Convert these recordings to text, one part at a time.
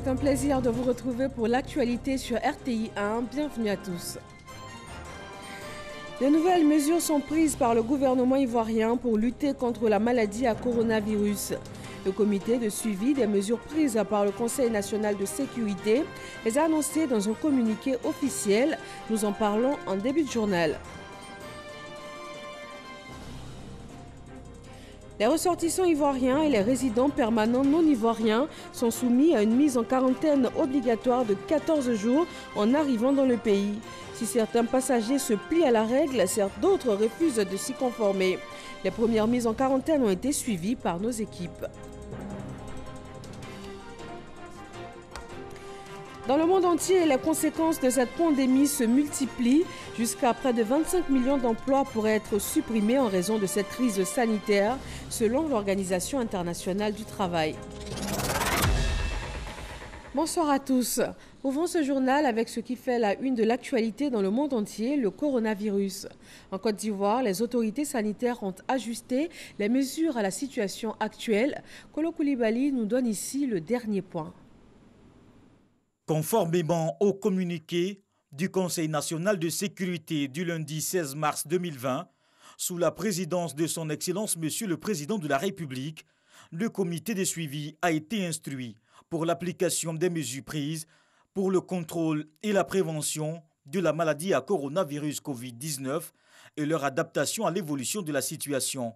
C'est un plaisir de vous retrouver pour l'actualité sur RTI 1. Bienvenue à tous. De nouvelles mesures sont prises par le gouvernement ivoirien pour lutter contre la maladie à coronavirus. Le comité de suivi des mesures prises par le Conseil national de sécurité les a annoncées dans un communiqué officiel. Nous en parlons en début de journal. Les ressortissants ivoiriens et les résidents permanents non ivoiriens sont soumis à une mise en quarantaine obligatoire de 14 jours en arrivant dans le pays. Si certains passagers se plient à la règle, d'autres refusent de s'y conformer. Les premières mises en quarantaine ont été suivies par nos équipes. Dans le monde entier, les conséquences de cette pandémie se multiplient. Jusqu'à près de 25 millions d'emplois pourraient être supprimés en raison de cette crise sanitaire, selon l'Organisation internationale du travail. Bonsoir à tous. Ouvrons ce journal avec ce qui fait la une de l'actualité dans le monde entier, le coronavirus. En Côte d'Ivoire, les autorités sanitaires ont ajusté les mesures à la situation actuelle. Kolo Koulibaly nous donne ici le dernier point. Conformément au communiqué du Conseil national de sécurité du lundi 16 mars 2020, sous la présidence de son Excellence Monsieur le Président de la République, le comité de suivi a été instruit pour l'application des mesures prises pour le contrôle et la prévention de la maladie à coronavirus Covid-19 et leur adaptation à l'évolution de la situation.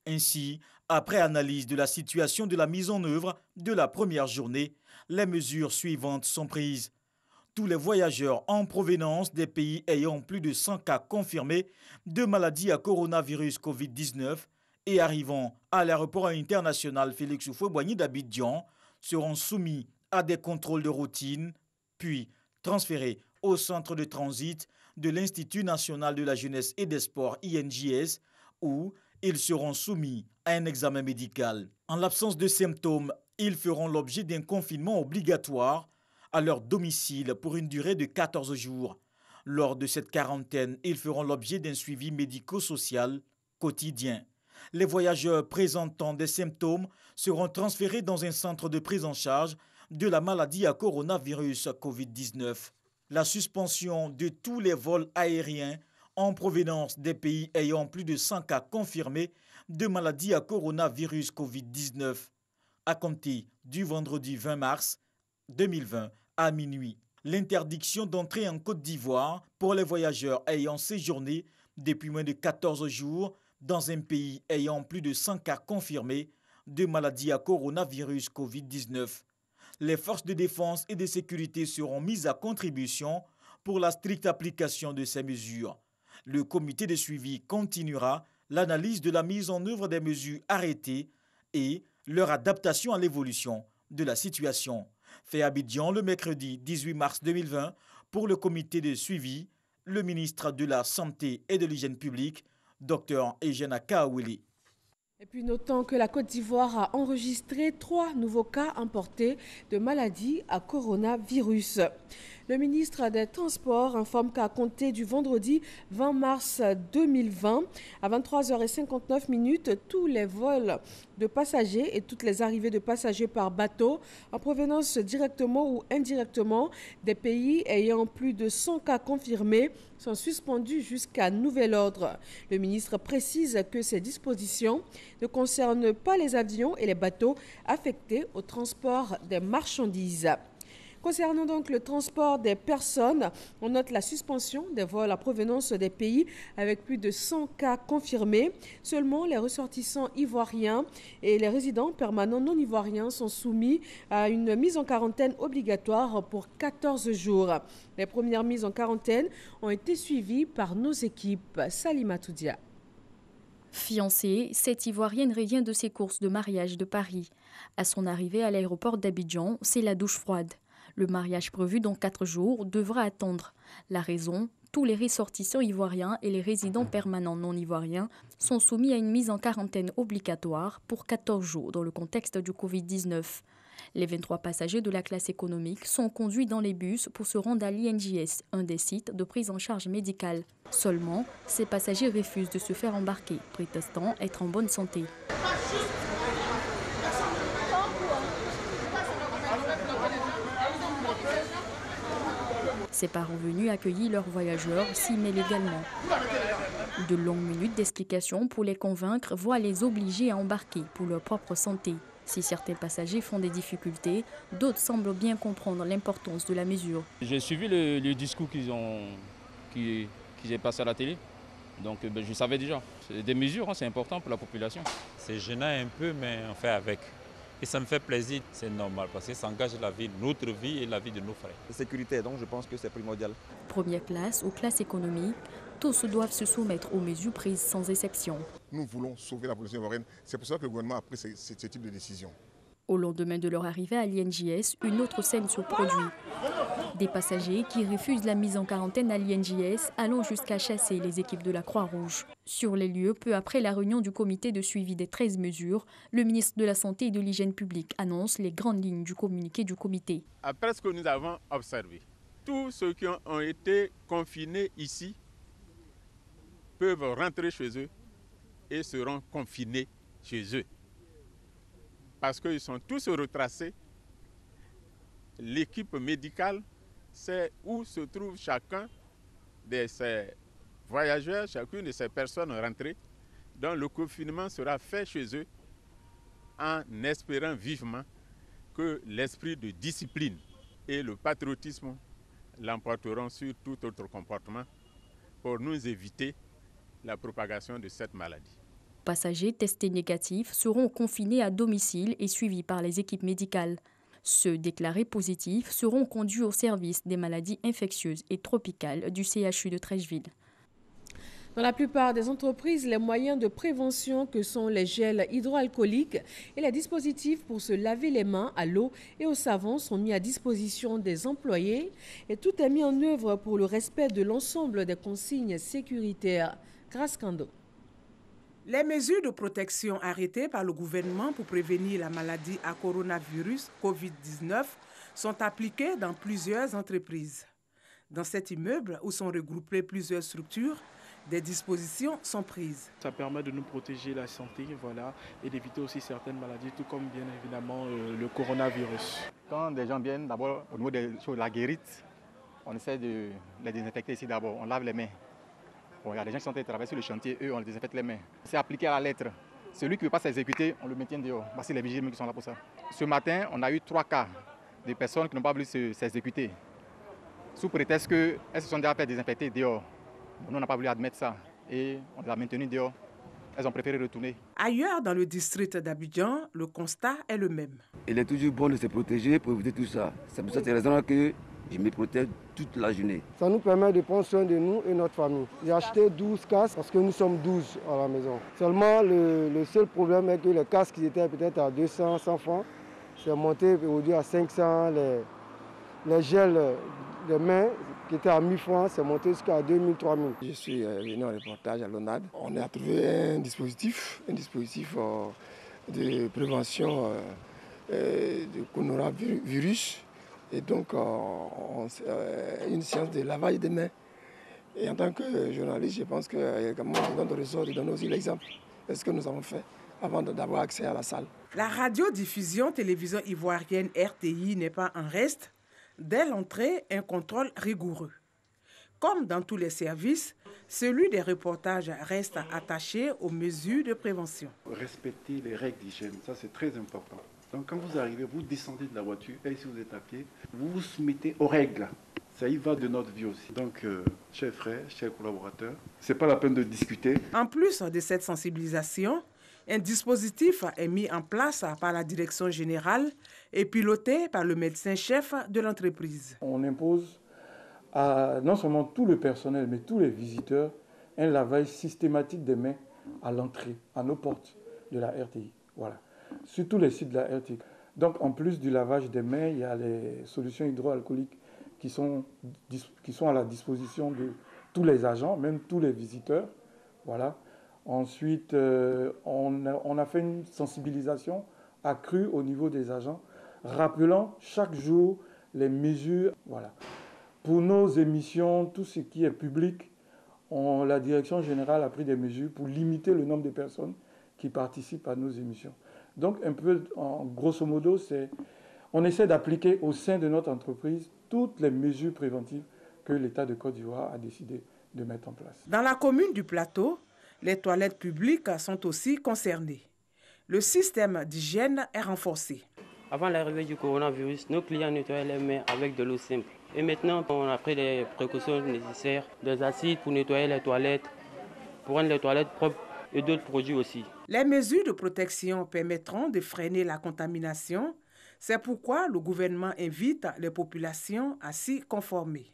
Ainsi, après analyse de la situation de la mise en œuvre de la première journée, les mesures suivantes sont prises. Tous les voyageurs en provenance des pays ayant plus de 100 cas confirmés de maladie à coronavirus Covid-19 et arrivant à l'aéroport international Félix Houphouët-Boigny d'Abidjan seront soumis à des contrôles de routine, puis transférés au centre de transit de l'Institut national de la jeunesse et des sports INJS où ils seront soumis à un examen médical. En l'absence de symptômes, ils feront l'objet d'un confinement obligatoire à leur domicile pour une durée de 14 jours. Lors de cette quarantaine, ils feront l'objet d'un suivi médico-social quotidien. Les voyageurs présentant des symptômes seront transférés dans un centre de prise en charge de la maladie à coronavirus Covid-19. La suspension de tous les vols aériens en provenance des pays ayant plus de 100 cas confirmés de maladie à coronavirus Covid-19 à compter du vendredi 20 mars 2020 à minuit. L'interdiction d'entrer en Côte d'Ivoire pour les voyageurs ayant séjourné depuis moins de 14 jours dans un pays ayant plus de 100 cas confirmés de maladie à coronavirus Covid-19. Les forces de défense et de sécurité seront mises à contribution pour la stricte application de ces mesures. Le comité de suivi continuera l'analyse de la mise en œuvre des mesures arrêtées et leur adaptation à l'évolution de la situation. Fait à Abidjan le mercredi 18 mars 2020 pour le comité de suivi, le ministre de la Santé et de l'Hygiène publique, Dr Eugène Akaouili. Et puis notons que la Côte d'Ivoire a enregistré 3 nouveaux cas importés de maladie à coronavirus. Le ministre des Transports informe qu'à compter du vendredi 20 mars 2020, à 23h59, tous les vols de passagers et toutes les arrivées de passagers par bateau en provenance directement ou indirectement des pays ayant plus de 100 cas confirmés sont suspendus jusqu'à nouvel ordre. Le ministre précise que ces dispositions ne concernent pas les avions et les bateaux affectés au transport des marchandises. Concernant donc le transport des personnes, on note la suspension des vols à provenance des pays avec plus de 100 cas confirmés. Seulement, les ressortissants ivoiriens et les résidents permanents non ivoiriens sont soumis à une mise en quarantaine obligatoire pour 14 jours. Les premières mises en quarantaine ont été suivies par nos équipes. Salima Toudia. Fiancée, cette Ivoirienne revient de ses courses de mariage de Paris. À son arrivée à l'aéroport d'Abidjan, c'est la douche froide. Le mariage prévu dans 4 jours devra attendre. La raison, tous les ressortissants ivoiriens et les résidents permanents non ivoiriens sont soumis à une mise en quarantaine obligatoire pour 14 jours dans le contexte du Covid-19. Les 23 passagers de la classe économique sont conduits dans les bus pour se rendre à l'INJS, un des sites de prise en charge médicale. Seulement, ces passagers refusent de se faire embarquer, prétextant être en bonne santé. Ces parvenus accueillis leurs voyageurs s'y mêlent également. De longues minutes d'explication pour les convaincre, voire les obliger à embarquer pour leur propre santé. Si certains passagers font des difficultés, d'autres semblent bien comprendre l'importance de la mesure. J'ai suivi le discours qu'ils ont passé à la télé. Donc je savais déjà. C'est des mesures, c'est important pour la population. C'est gênant un peu, mais on fait avec. Et ça me fait plaisir, c'est normal, parce que ça engage la vie, notre vie et la vie de nos frères. La sécurité, donc je pense que c'est primordial. Première classe ou classe économique, tous doivent se soumettre aux mesures prises sans exception. Nous voulons sauver la population ivoirienne. C'est pour ça que le gouvernement a pris ce type de décision. Au lendemain de leur arrivée à l'INJS, une autre scène se produit. Des passagers qui refusent la mise en quarantaine à l'INJS allant jusqu'à chasser les équipes de la Croix-Rouge. Sur les lieux, peu après la réunion du comité de suivi des 13 mesures, le ministre de la Santé et de l'Hygiène publique annonce les grandes lignes du communiqué du comité. Après ce que nous avons observé, tous ceux qui ont été confinés ici peuvent rentrer chez eux et seront confinés chez eux. Parce qu'ils sont tous retracés. L'équipe médicale sait où se trouve chacun de ces voyageurs, chacune de ces personnes rentrées. Donc le confinement sera fait chez eux en espérant vivement que l'esprit de discipline et le patriotisme l'emporteront sur tout autre comportement pour nous éviter la propagation de cette maladie. Passagers testés négatifs seront confinés à domicile et suivis par les équipes médicales. Ceux déclarés positifs seront conduits au service des maladies infectieuses et tropicales du CHU de Treichville. Dans la plupart des entreprises, les moyens de prévention que sont les gels hydroalcooliques et les dispositifs pour se laver les mains à l'eau et au savon sont mis à disposition des employés et tout est mis en œuvre pour le respect de l'ensemble des consignes sécuritaires. Grâce Kando. Les mesures de protection arrêtées par le gouvernement pour prévenir la maladie à coronavirus COVID-19 sont appliquées dans plusieurs entreprises. Dans cet immeuble où sont regroupées plusieurs structures, des dispositions sont prises. Ça permet de nous protéger la santé, voilà, et d'éviter aussi certaines maladies, tout comme bien évidemment le coronavirus. Quand des gens viennent, d'abord au niveau de la guérite, on essaie de les désinfecter ici d'abord, on lave les mains. Bon, il y a des gens qui sont en train de travailler sur le chantier, eux, on les désinfecte les mains. C'est appliqué à la lettre. Celui qui ne veut pas s'exécuter, on le maintient dehors. Parce que les vigiles qui sont là pour ça. Ce matin, on a eu 3 cas de personnes qui n'ont pas voulu s'exécuter. Sous prétexte qu'elles se sont déjà fait désinfecter dehors. Nous, on n'a pas voulu admettre ça. Et on les a maintenues dehors. Elles ont préféré retourner. Ailleurs, dans le district d'Abidjan, le constat est le même. Il est toujours bon de se protéger pour éviter tout ça. C'est pour cette raison que je me protège toute la journée. Ça nous permet de prendre soin de nous et notre famille. J'ai acheté 12 casques parce que nous sommes 12 à la maison. Seulement, le seul problème est que les casques qui étaient peut-être à 200, 100 francs, c'est monté aujourd'hui à 500. Les gels de mains qui étaient à 1000 francs, c'est monté jusqu'à 2000, 3000. Je suis venu en reportage à l'ONAD. On a trouvé un dispositif de prévention du coronavirus. Et donc, une séance de lavage des mains. Et en tant que journaliste, je pense que dans notre ressort, de donner aussi l'exemple de ce que nous avons fait avant d'avoir accès à la salle. La radiodiffusion télévision ivoirienne RTI n'est pas un reste. Dès l'entrée, un contrôle rigoureux. Comme dans tous les services, celui des reportages reste attaché aux mesures de prévention. Respecter les règles d'hygiène, ça c'est très important. Donc quand vous arrivez, vous descendez de la voiture, et si vous êtes à pied, vous vous soumettez aux règles. Ça y va de notre vie aussi. Donc, chers frères, chers collaborateurs, ce n'est pas la peine de discuter. En plus de cette sensibilisation, un dispositif est mis en place par la direction générale et piloté par le médecin-chef de l'entreprise. On impose à non seulement tout le personnel, mais tous les visiteurs, un lavage systématique des mains à l'entrée, à nos portes de la RTI. Voilà. Sur tous les sites de la RTI. Donc, en plus du lavage des mains, il y a les solutions hydroalcooliques qui sont à la disposition de tous les agents, même tous les visiteurs. Voilà. Ensuite, on a fait une sensibilisation accrue au niveau des agents, rappelant chaque jour les mesures. Voilà. Pour nos émissions, tout ce qui est public, la direction générale a pris des mesures pour limiter le nombre de personnes qui participent à nos émissions. Donc, un peu, grosso modo, on essaie d'appliquer au sein de notre entreprise toutes les mesures préventives que l'État de Côte d'Ivoire a décidé de mettre en place. Dans la commune du Plateau, les toilettes publiques sont aussi concernées. Le système d'hygiène est renforcé. Avant l'arrivée du coronavirus, nos clients nettoyaient les mains avec de l'eau simple. Et maintenant, on a pris les précautions nécessaires, des acides pour nettoyer les toilettes, pour rendre les toilettes propres et d'autres produits aussi. Les mesures de protection permettront de freiner la contamination. C'est pourquoi le gouvernement invite les populations à s'y conformer.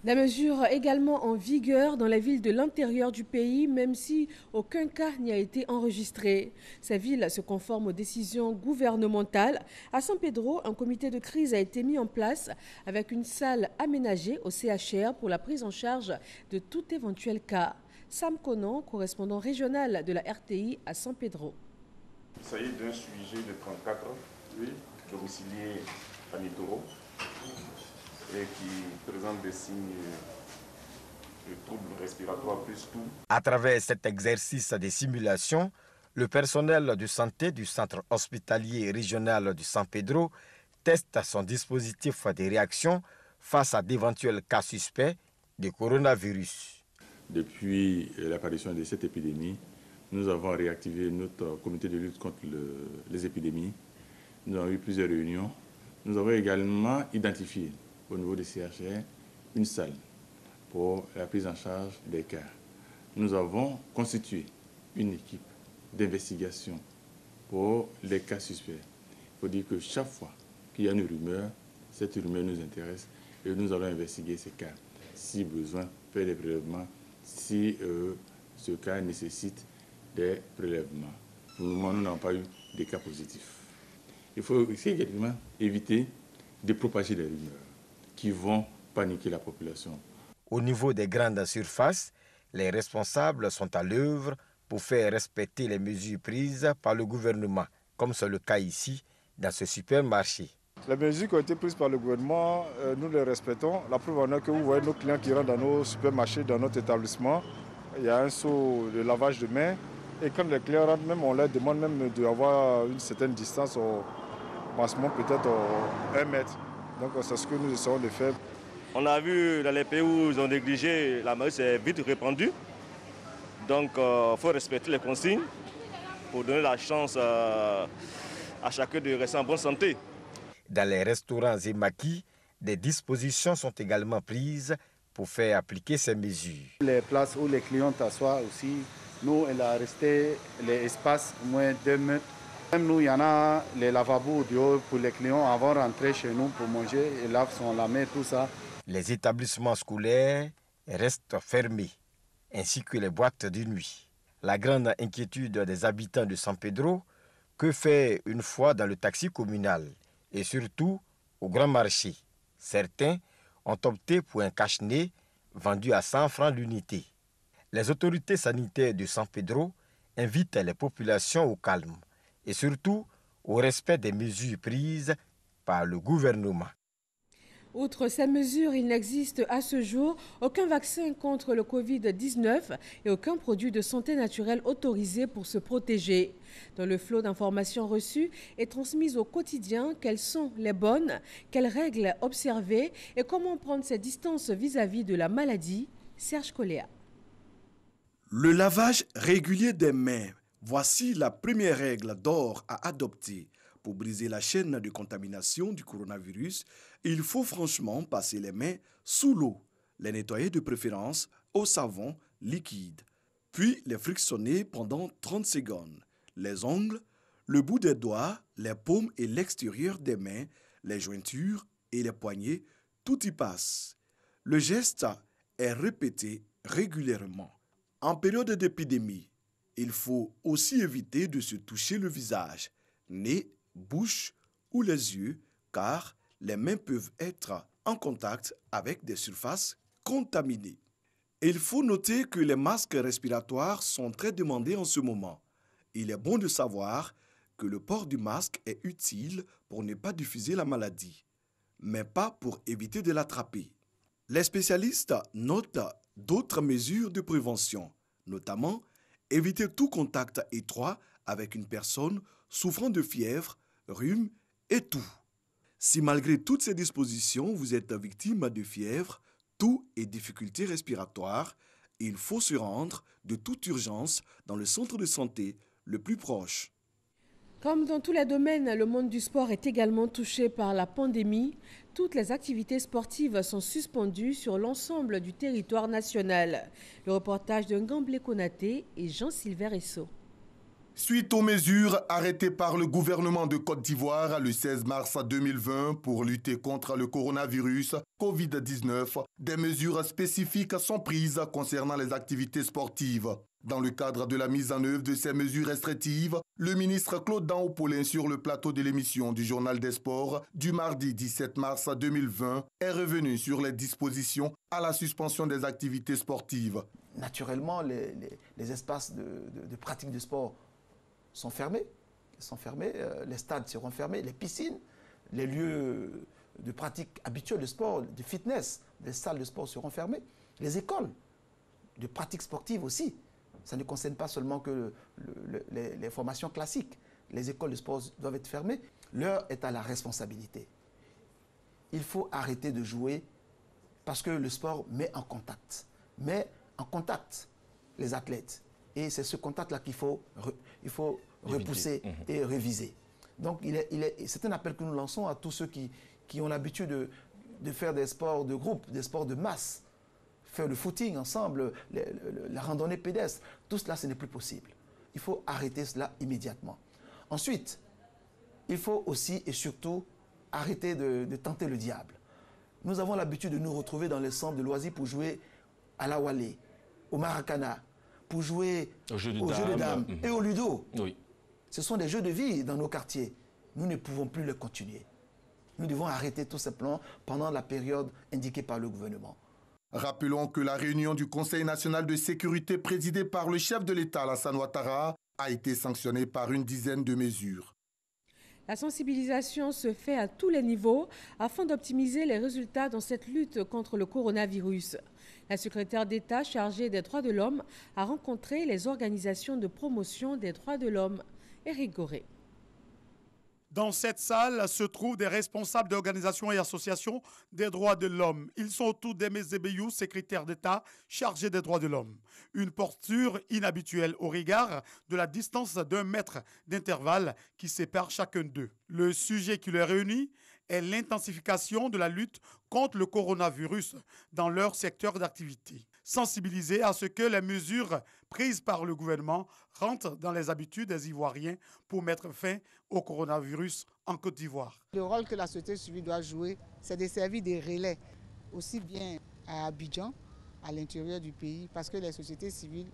La mesure également en vigueur dans les villes de l'intérieur du pays, même si aucun cas n'y a été enregistré. Ces villes se conforment aux décisions gouvernementales. À San Pedro, un comité de crise a été mis en place avec une salle aménagée au CHR pour la prise en charge de tout éventuel cas. Sam Conan, correspondant régional de la RTI à San Pedro. Il s'agit d'un sujet de 34 ans, domicilié à Nitoro, et qui présente des signes de troubles respiratoires plus tout. À travers cet exercice de simulation, le personnel de santé du centre hospitalier régional du San Pedro teste son dispositif de réaction face à d'éventuels cas suspects de coronavirus. Depuis l'apparition de cette épidémie, nous avons réactivé notre comité de lutte contre les épidémies. Nous avons eu plusieurs réunions. Nous avons également identifié au niveau des CHR une salle pour la prise en charge des cas. Nous avons constitué une équipe d'investigation pour les cas suspects. Il faut dire que chaque fois qu'il y a une rumeur, cette rumeur nous intéresse et nous allons investiguer ces cas. Si besoin, faire des prélèvements, si ce cas nécessite des prélèvements. Pour le moment, nous n'avons pas eu de cas positifs. Il faut aussi également éviter de propager des rumeurs qui vont paniquer la population. Au niveau des grandes surfaces, les responsables sont à l'œuvre pour faire respecter les mesures prises par le gouvernement, comme c'est le cas ici, dans ce supermarché. Les mesures qui ont été prises par le gouvernement, nous les respectons. La preuve en est que vous voyez nos clients qui rentrent dans nos supermarchés, dans notre établissement. Il y a un seau de lavage de mains. Et quand les clients rentrent, même, on leur demande même d'avoir une certaine distance, au maximum peut-être 1 mètre. Donc c'est ce que nous essayons de faire. On a vu dans les pays où ils ont négligé, la maladie s'est vite répandue. Donc il faut respecter les consignes pour donner la chance à chacun de rester en bonne santé. Dans les restaurants et maquis, des dispositions sont également prises pour faire appliquer ces mesures. Les places où les clients s'assoient aussi, nous, il a resté les espaces au moins 2 mètres. Même nous, il y en a les lavabos dehors pour les clients avant de rentrer chez nous pour manger. Ils lavent la main, tout ça. Les établissements scolaires restent fermés, ainsi que les boîtes de nuit. La grande inquiétude des habitants de San Pedro, que faire une fois dans le taxi communal et surtout au grand marché. Certains ont opté pour un cache-nez vendu à 100 francs l'unité. Les autorités sanitaires de San Pedro invitent les populations au calme et surtout au respect des mesures prises par le gouvernement. Outre ces mesures, il n'existe à ce jour aucun vaccin contre le Covid-19 et aucun produit de santé naturelle autorisé pour se protéger. Dans le flot d'informations reçues et transmises au quotidien, quelles sont les bonnes, quelles règles observer et comment prendre ses distances vis-à-vis de la maladie? Serge Coléa. Le lavage régulier des mains, voici la première règle d'or à adopter. Pour briser la chaîne de contamination du coronavirus, il faut franchement passer les mains sous l'eau, les nettoyer de préférence au savon liquide, puis les frictionner pendant 30 secondes. Les ongles, le bout des doigts, les paumes et l'extérieur des mains, les jointures et les poignets, tout y passe. Le geste est répété régulièrement. En période d'épidémie, il faut aussi éviter de se toucher le visage, nez, bouche ou les yeux, car les mains peuvent être en contact avec des surfaces contaminées. Il faut noter que les masques respiratoires sont très demandés en ce moment. Il est bon de savoir que le port du masque est utile pour ne pas diffuser la maladie, mais pas pour éviter de l'attraper. Les spécialistes notent d'autres mesures de prévention, notamment éviter tout contact étroit avec une personne souffrant de fièvre, rhume et toux. Si malgré toutes ces dispositions, vous êtes victime de fièvre, Toux et difficultés respiratoires, il faut se rendre de toute urgence dans le centre de santé le plus proche. Comme dans tous les domaines, le monde du sport est également touché par la pandémie. Toutes les activités sportives sont suspendues sur l'ensemble du territoire national. Le reportage de Ngamblé Konaté et Jean-Sylvain Esso. Suite aux mesures arrêtées par le gouvernement de Côte d'Ivoire le 16 mars 2020 pour lutter contre le coronavirus Covid-19, des mesures spécifiques sont prises concernant les activités sportives. Dans le cadre de la mise en œuvre de ces mesures restrictives, le ministre Claude Daon-Paulin sur le plateau de l'émission du Journal des Sports du mardi 17 mars 2020 est revenu sur les dispositions à la suspension des activités sportives. Naturellement, les espaces de pratique du sport sont fermés, les stades seront fermés, les piscines, les lieux de pratique habituels de sport, de fitness, les salles de sport seront fermées, les écoles de pratique sportive aussi. Ça ne concerne pas seulement que les formations classiques. Les écoles de sport doivent être fermées. L'heure est à la responsabilité. Il faut arrêter de jouer parce que le sport met en contact les athlètes. Et c'est ce contact-là qu'il faut repousser et réviser. Donc c'est un appel que nous lançons à tous ceux qui ont l'habitude de faire des sports de groupe, des sports de masse, faire le footing ensemble, la randonnée pédestre. Tout cela, ce n'est plus possible. Il faut arrêter cela immédiatement. Ensuite, il faut aussi et surtout arrêter de tenter le diable. Nous avons l'habitude de nous retrouver dans les centres de loisirs pour jouer à la Wallet, au Maracana, pour jouer aux jeux de dames et au ludo. Oui. Ce sont des jeux de vie dans nos quartiers. Nous ne pouvons plus les continuer. Nous devons arrêter tout simplement pendant la période indiquée par le gouvernement. Rappelons que la réunion du Conseil national de sécurité présidée par le chef de l'État, Alassane Ouattara, a été sanctionnée par une dizaine de mesures. La sensibilisation se fait à tous les niveaux afin d'optimiser les résultats dans cette lutte contre le coronavirus. La secrétaire d'État chargée des droits de l'homme a rencontré les organisations de promotion des droits de l'homme. Éric Goré. Dans cette salle se trouvent des responsables d'organisations et associations des droits de l'homme. Ils sont tous des Mezebeyou, secrétaire d'État chargé des droits de l'homme. Une posture inhabituelle au regard de la distance d'1 mètre d'intervalle qui sépare chacun d'eux. Le sujet qui les réunit est l'intensification de la lutte contre le coronavirus dans leur secteur d'activité. Sensibiliser à ce que les mesures prises par le gouvernement rentrent dans les habitudes des Ivoiriens pour mettre fin au coronavirus en Côte d'Ivoire. Le rôle que la société civile doit jouer, c'est de servir des relais, aussi bien à Abidjan, à l'intérieur du pays, parce que les sociétés civiles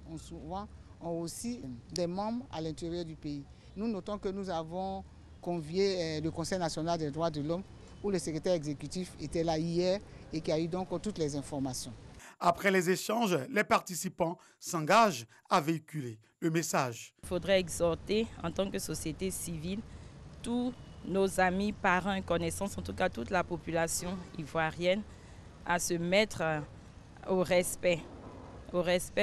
ont aussi des membres à l'intérieur du pays. Nous notons que nous avons convié le Conseil national des droits de l'homme, où le secrétaire exécutif était là hier et qui a eu donc toutes les informations. Après les échanges, les participants s'engagent à véhiculer le message. Il faudrait exhorter en tant que société civile tous nos amis, parents, connaissances, en tout cas toute la population ivoirienne, à se mettre au respect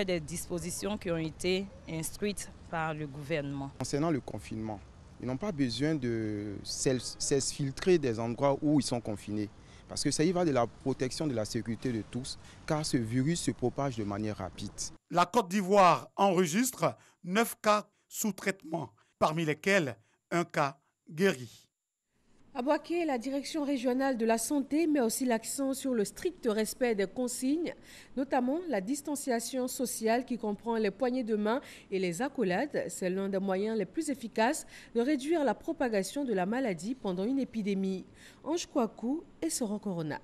des dispositions qui ont été instruites par le gouvernement. Concernant le confinement, ils n'ont pas besoin de s'exfiltrer des endroits où ils sont confinés. Parce que ça y va de la protection de la sécurité de tous, car ce virus se propage de manière rapide. La Côte d'Ivoire enregistre 9 cas sous traitement, parmi lesquels un cas guéri. À Bouaké, la direction régionale de la santé met aussi l'accent sur le strict respect des consignes, notamment la distanciation sociale qui comprend les poignées de main et les accolades. C'est l'un des moyens les plus efficaces de réduire la propagation de la maladie pendant une épidémie. Ange Kouakou et Soro Corona.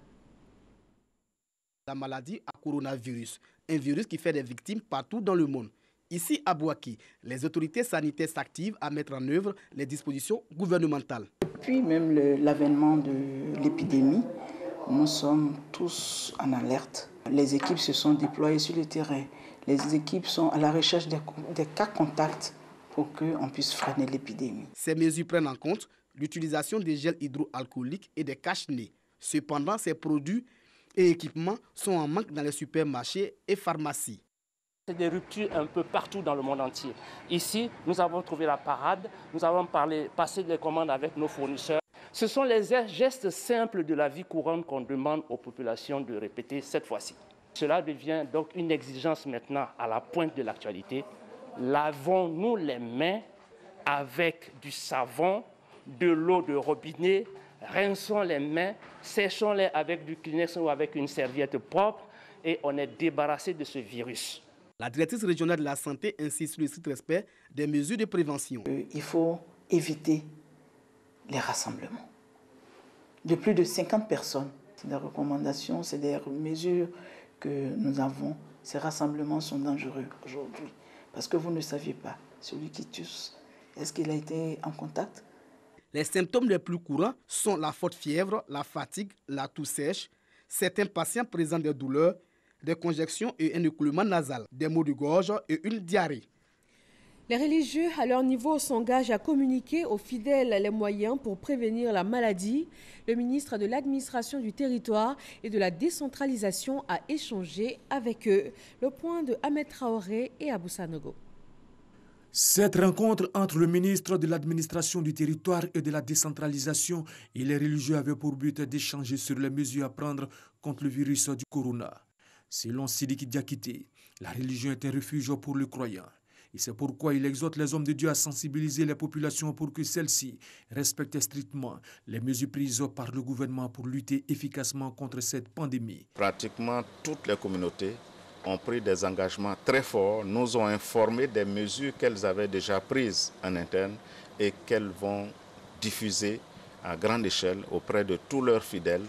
La maladie à coronavirus, un virus qui fait des victimes partout dans le monde. Ici à Bouaké, les autorités sanitaires s'activent à mettre en œuvre les dispositions gouvernementales. Depuis même l'avènement de l'épidémie, nous sommes tous en alerte. Les équipes se sont déployées sur le terrain. Les équipes sont à la recherche des cas contacts pour qu'on puisse freiner l'épidémie. Ces mesures prennent en compte l'utilisation des gels hydroalcooliques et des cache-nez. Cependant, ces produits et équipements sont en manque dans les supermarchés et pharmacies. C'est des ruptures un peu partout dans le monde entier. Ici, nous avons trouvé la parade, nous avons passé les commandes avec nos fournisseurs. Ce sont les gestes simples de la vie courante qu'on demande aux populations de répéter cette fois-ci. Cela devient donc une exigence maintenant à la pointe de l'actualité. Lavons-nous les mains avec du savon, de l'eau de robinet, rinçons les mains, séchons-les avec du Kleenex ou avec une serviette propre et on est débarrassé de ce virus. La directrice régionale de la santé insiste sur le strict respect des mesures de prévention. Il faut éviter les rassemblements de plus de 50 personnes. C'est des recommandations, c'est des mesures que nous avons. Ces rassemblements sont dangereux aujourd'hui parce que vous ne saviez pas, celui qui tousse, est-ce qu'il a été en contact? Les symptômes les plus courants sont la forte fièvre, la fatigue, la toux sèche. Certains patients présentent des douleurs, des congestions et un écoulement nasal, des maux de gorge et une diarrhée. Les religieux, à leur niveau, s'engagent à communiquer aux fidèles les moyens pour prévenir la maladie. Le ministre de l'Administration du Territoire et de la Décentralisation a échangé avec eux. Le point de Ahmed Traoré et Abou Sanogo. Cette rencontre entre le ministre de l'Administration du Territoire et de la Décentralisation et les religieux avait pour but d'échanger sur les mesures à prendre contre le virus du corona. Selon Sidiki Diakité, la religion est un refuge pour le croyant. Et c'est pourquoi il exhorte les hommes de Dieu à sensibiliser les populations pour que celles-ci respectent strictement les mesures prises par le gouvernement pour lutter efficacement contre cette pandémie. Pratiquement toutes les communautés ont pris des engagements très forts, nous ont informé des mesures qu'elles avaient déjà prises en interne et qu'elles vont diffuser à grande échelle auprès de tous leurs fidèles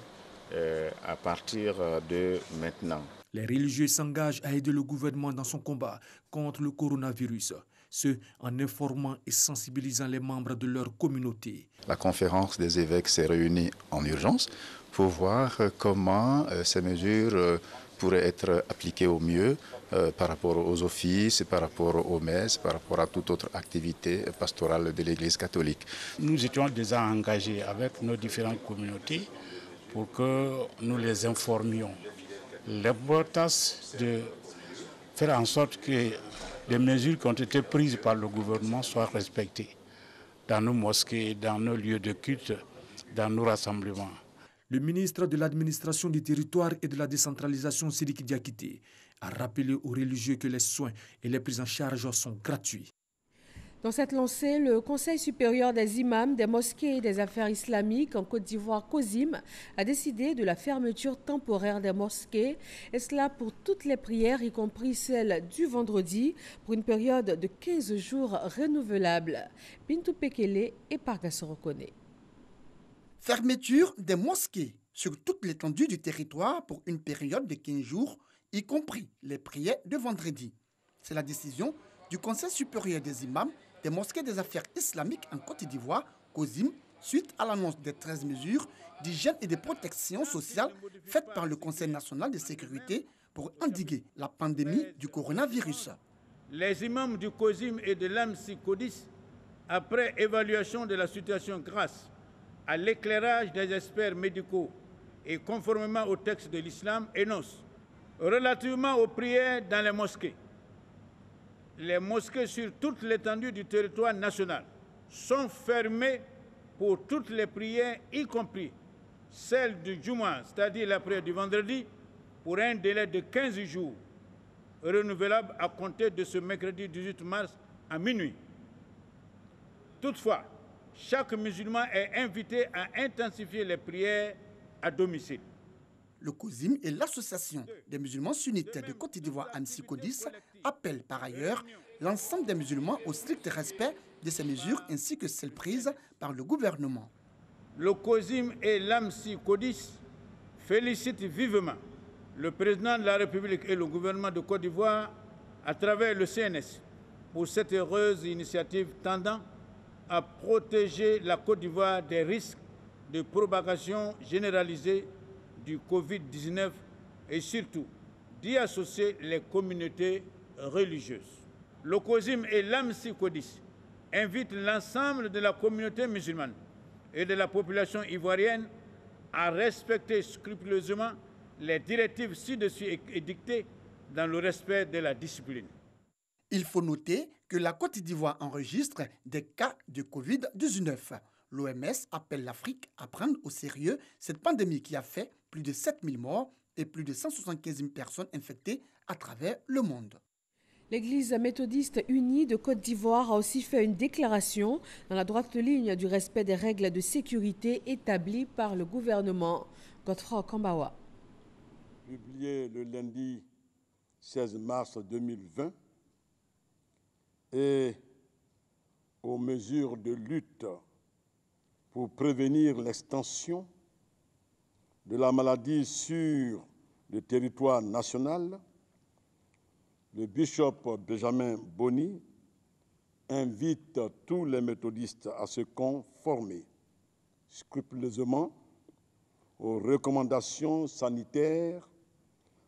à partir de maintenant. Les religieux s'engagent à aider le gouvernement dans son combat contre le coronavirus, ce en informant et sensibilisant les membres de leur communauté. La conférence des évêques s'est réunie en urgence pour voir comment ces mesures pourraient être appliquées au mieux par rapport aux offices, par rapport aux messes, par rapport à toute autre activité pastorale de l'Église catholique. Nous étions déjà engagés avec nos différentes communautés pour que nous les informions. L'importance de faire en sorte que les mesures qui ont été prises par le gouvernement soient respectées dans nos mosquées, dans nos lieux de culte, dans nos rassemblements. Le ministre de l'Administration du Territoire et de la Décentralisation, Sidiki Diakité, a rappelé aux religieux que les soins et les prises en charge sont gratuits. Dans cette lancée, le Conseil supérieur des imams, des mosquées et des affaires islamiques en Côte d'Ivoire, COSIM, a décidé de la fermeture temporaire des mosquées, et cela pour toutes les prières, y compris celles du vendredi, pour une période de 15 jours renouvelable. Bintou Pekele et Parga Sorokone. Fermeture des mosquées sur toute l'étendue du territoire pour une période de 15 jours, y compris les prières de vendredi. C'est la décision du Conseil supérieur des imams des mosquées des affaires islamiques en Côte d'Ivoire, COSIM, suite à l'annonce des 13 mesures d'hygiène et de protection sociale faites par le Conseil national de sécurité pour endiguer la pandémie du coronavirus. Les imams du COSIM et de l'AMSI CODIS, après évaluation de la situation grâce à l'éclairage des experts médicaux et conformément au texte de l'islam, énoncent relativement aux prières dans les mosquées. Les mosquées sur toute l'étendue du territoire national sont fermées pour toutes les prières, y compris celle du Jumu'ah, c'est-à-dire la prière du vendredi, pour un délai de 15 jours, renouvelable à compter de ce mercredi 18 mars à minuit. Toutefois, chaque musulman est invité à intensifier les prières à domicile. Le COSIM et l'Association des musulmans sunnites de Côte d'Ivoire, AMSI CODIS, appellent par ailleurs l'ensemble des musulmans au strict respect de ces mesures ainsi que celles prises par le gouvernement. Le COSIM et l'AMSI CODIS félicitent vivement le président de la République et le gouvernement de Côte d'Ivoire à travers le CNS pour cette heureuse initiative tendant à protéger la Côte d'Ivoire des risques de propagation généralisée du Covid-19 et surtout d'y associer les communautés religieuses. Le COSIM et l'AMSI CODIS invitent l'ensemble de la communauté musulmane et de la population ivoirienne à respecter scrupuleusement les directives ci-dessus édictées dans le respect de la discipline. Il faut noter que la Côte d'Ivoire enregistre des cas de Covid-19. L'OMS appelle l'Afrique à prendre au sérieux cette pandémie qui a fait plus de 7000 morts et plus de 175 000 personnes infectées à travers le monde. L'Église méthodiste unie de Côte d'Ivoire a aussi fait une déclaration dans la droite ligne du respect des règles de sécurité établies par le gouvernement. Godefroy Kambawa. Publié le lundi 16 mars 2020 et aux mesures de lutte pour prévenir l'extension de la maladie sur le territoire national, le bishop Benjamin Boni invite tous les méthodistes à se conformer scrupuleusement aux recommandations sanitaires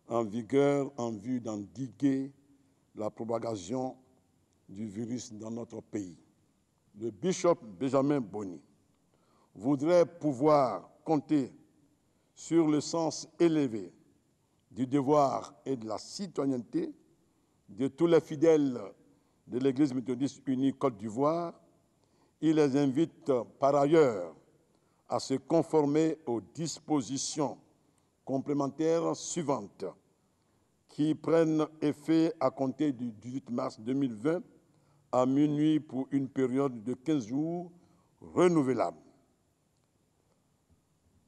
en vigueur en vue d'endiguer la propagation du virus dans notre pays. Le bishop Benjamin Boni voudrait pouvoir compter sur le sens élevé du devoir et de la citoyenneté de tous les fidèles de l'Église méthodiste unie Côte d'Ivoire. Il les invite par ailleurs à se conformer aux dispositions complémentaires suivantes qui prennent effet à compter du 18 mars 2020 à minuit pour une période de 15 jours renouvelable.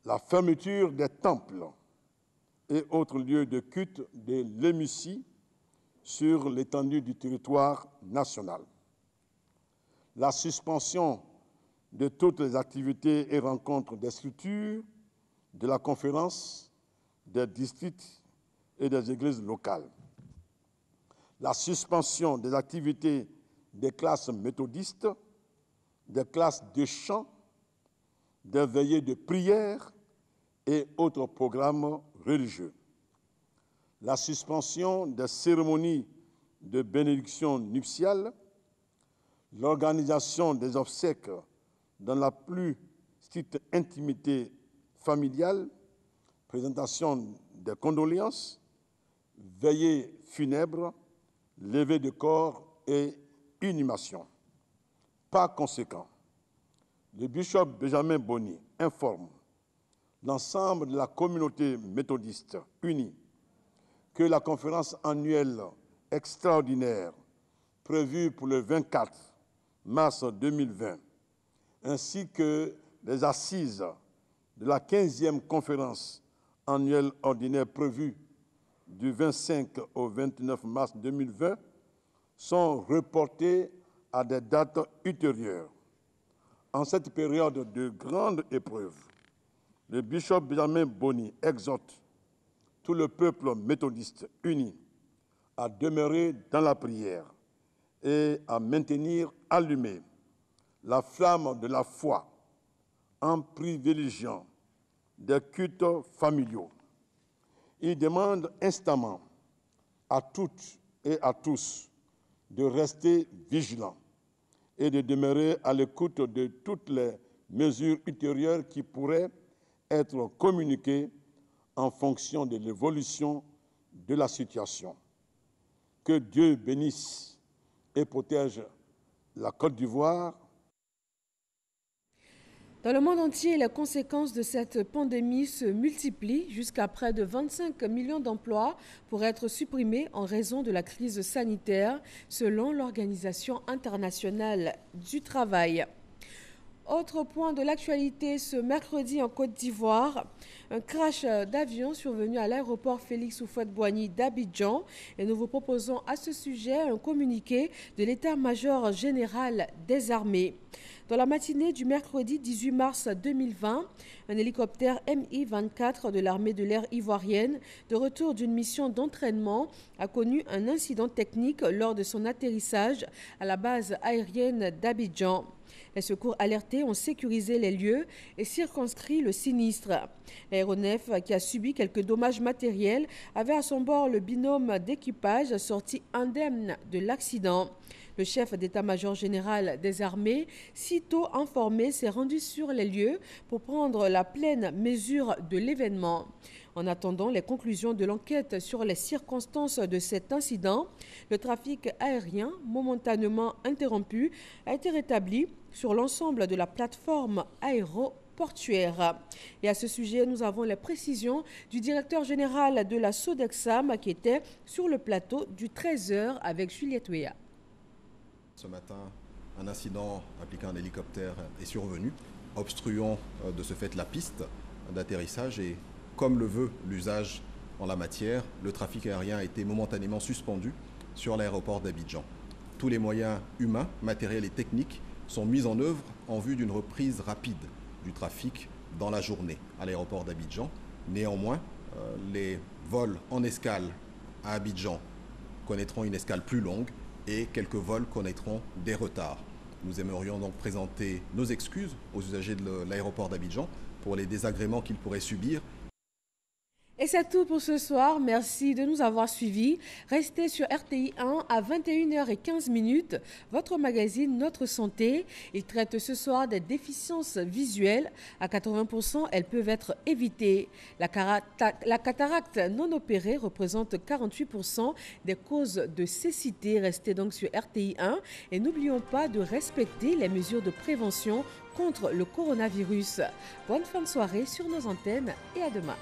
La fermeture des temples et autres lieux de culte de l'émissie sur l'étendue du territoire national. La suspension de toutes les activités et rencontres des structures, de la conférence, des districts et des églises locales. La suspension des activités des classes méthodistes, des classes de chant, des veillées de prière et autres programmes religieux. La suspension des cérémonies de bénédiction nuptiale, l'organisation des obsèques dans la plus stricte intimité familiale, présentation des condoléances, veillées funèbres, levée de corps et inhumation. Par conséquent, le bishop Benjamin Boni informe l'ensemble de la communauté méthodiste unie que la conférence annuelle extraordinaire prévue pour le 24 mars 2020, ainsi que les assises de la 15e conférence annuelle ordinaire prévue du 25 au 29 mars 2020, sont reportées à des dates ultérieures. En cette période de grande épreuve, le bishop Benjamin Boni exhorte tout le peuple méthodiste uni à demeurer dans la prière et à maintenir allumée la flamme de la foi en privilégiant des cultes familiaux. Il demande instamment à toutes et à tous de rester vigilants et de demeurer à l'écoute de toutes les mesures ultérieures qui pourraient être communiquées en fonction de l'évolution de la situation. Que Dieu bénisse et protège la Côte d'Ivoire. Dans le monde entier, les conséquences de cette pandémie se multiplient jusqu'à près de 25 millions d'emplois pourraient être supprimés en raison de la crise sanitaire, selon l'Organisation internationale du travail. Autre point de l'actualité, ce mercredi en Côte d'Ivoire, un crash d'avion survenu à l'aéroport Félix Houphouët-Boigny d'Abidjan. Et nous vous proposons à ce sujet un communiqué de l'état-major général des armées. Dans la matinée du mercredi 18 mars 2020, un hélicoptère Mi-24 de l'armée de l'air ivoirienne, de retour d'une mission d'entraînement, a connu un incident technique lors de son atterrissage à la base aérienne d'Abidjan. Les secours alertés ont sécurisé les lieux et circonscrit le sinistre. L'aéronef, qui a subi quelques dommages matériels, avait à son bord le binôme d'équipage sorti indemne de l'accident. Le chef d'état-major général des armées, sitôt informé, s'est rendu sur les lieux pour prendre la pleine mesure de l'événement. En attendant les conclusions de l'enquête sur les circonstances de cet incident, le trafic aérien, momentanément interrompu, a été rétabli sur l'ensemble de la plateforme aéroportuaire. Et à ce sujet, nous avons les précisions du directeur général de la Sodexam qui était sur le plateau du 13h avec Juliette Ouéa. Ce matin, un incident impliquant un hélicoptère est survenu, obstruant de ce fait la piste d'atterrissage et comme le veut l'usage en la matière, le trafic aérien a été momentanément suspendu sur l'aéroport d'Abidjan. Tous les moyens humains, matériels et techniques sont mis en œuvre en vue d'une reprise rapide du trafic dans la journée à l'aéroport d'Abidjan. Néanmoins, les vols en escale à Abidjan connaîtront une escale plus longue et quelques vols connaîtront des retards. Nous aimerions donc présenter nos excuses aux usagers de l'aéroport d'Abidjan pour les désagréments qu'ils pourraient subir. Et c'est tout pour ce soir. Merci de nous avoir suivis. Restez sur RTI 1 à 21h15. Votre magazine Notre Santé. Il traite ce soir des déficiences visuelles. À 80%, elles peuvent être évitées. La cataracte non opérée représente 48% des causes de cécité. Restez donc sur RTI 1 et n'oublions pas de respecter les mesures de prévention contre le coronavirus. Bonne fin de soirée sur nos antennes et à demain.